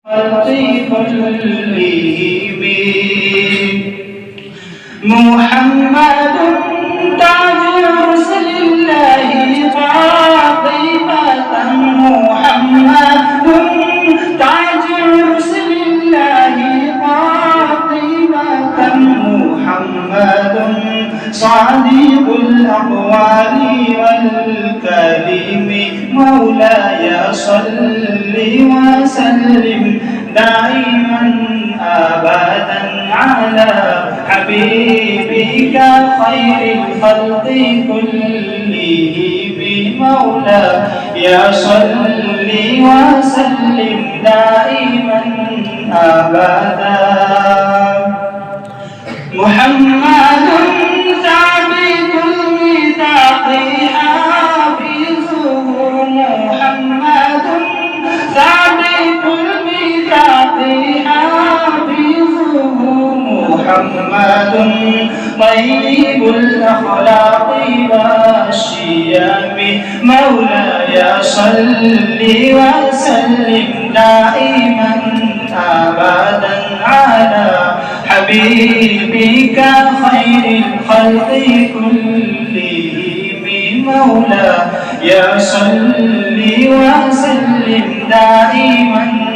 كلهم محمد تاج رسل الله فاطمة محمد تاج رسل الله فاطمة محمد صادق الأقوال والكلم مولاي صل وسلم دائما أبدا على حبيبك خير الخلق كلهم مولاي صل وسلم دائما أبدا محمد ثابت الميثاق حافظه محمد ثابت الميثاق حافظه محمد طيب الأخلاق والشيم مولاي صل وسلم دائما أبدا على حبيبك خير الخلق كلهم مولاي صل وسلم دائما